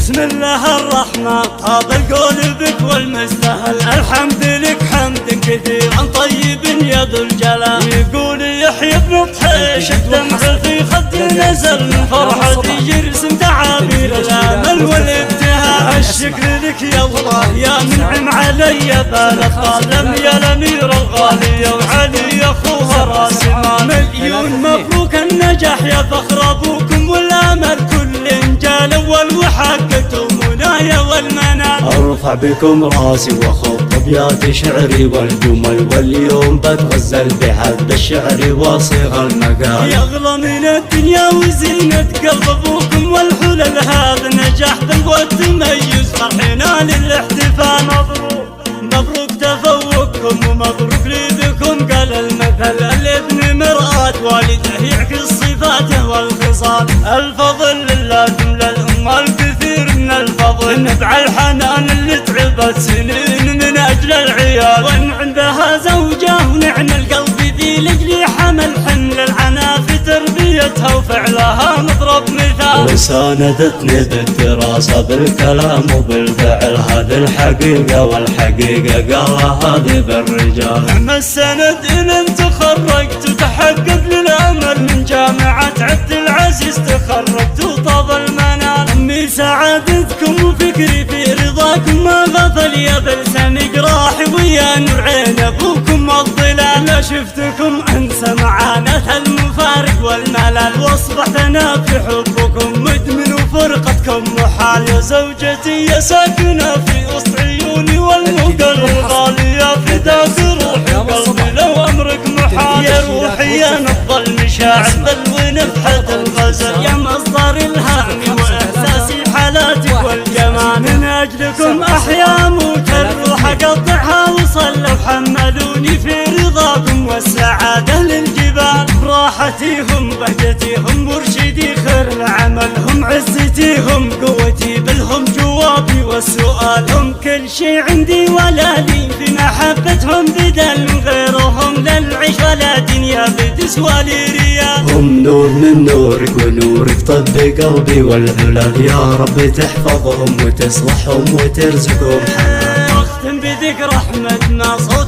بسم الله الرحمن هذا القول بك والمستهل، الحمد لك حمد كثيرا طيب يا ذو الجلال. يقول يحيى بن طحيش الدمع في خدي نزل من فرحتي يرسم تعابير الامل والابتهال. الشكر لك يا الله يا منعم علي بالاطفال، يا الامير الغالي وعلي اخوها راسمان. مليون مبروك النجاح يا فخر ابوكم والامل كل جال اول وحققتم منايا والمنال. ارفع بكم راسي واخط ابيات شعري والجمل، واليوم بتغزل بحد الشعر وصيغ المقال. يغلى من الدنيا وزينة قلب ابوكم والحلل، هذا نجاح ذنب والتميز فرحنا للاحتفال. مبروك مبروك تفوقكم ومبروك ليدكم، قال المثل الابن مرآة والده يعكس صفاته والخصال. الفضل لله جملة الأم الكثير من الفضل، نبع الحنان اللي تعبت سنين من أجل العيال. وإن عندها زوجة ونعم القلب ذي لجلي حمل حمل العنا في تربيتها وفعلها نضرب مثال. وساندتني بالدراسة بالكلام وبالفعل، هذه الحقيقة والحقيقة قالها هذه بالرجال. نعم السند إن تخرجت وتحقق للأمل، من جامعة عبد العزيز تخرجت وطاب المنال. أمي سعادتكم وفكري في رضاكم ما غفل، يا بلسم جراحي ويا نور عين أبوكم الظلال. لا شفتكم أنسى معاناة المفارق والملل، واصبحت أنا في حبكم مدمن وفرقتكم محال. يا زوجتي يا ساكنة في وسط عيوني والمقر الغالي، يا فداك روحي قلبي لو أمرك محال. يا روحي يا نبض المشاعر بل ونفحة الغزل، يا مصدر الهام وإحساسي بحالاتك والجمال. من أجلكم أحيا موت الروح أقطعها وصلوا حملوني في رضاكم والسعادة للجبال. راحتي هم بهجتي هم مرشدي خير العمل، هم عزتي هم قوتي بلهم جوابي والسؤال. هم كل شي عندي ولا لي في محبتهم بدل، غيرهم للعيش ولا دنيا بتسوى لي ريال. هم نور من نورك ونورك طب قلبي والهلال، يا رب تحفظهم وتصلحهم وترزقهم حنان. اختم بذكر احمد ناصر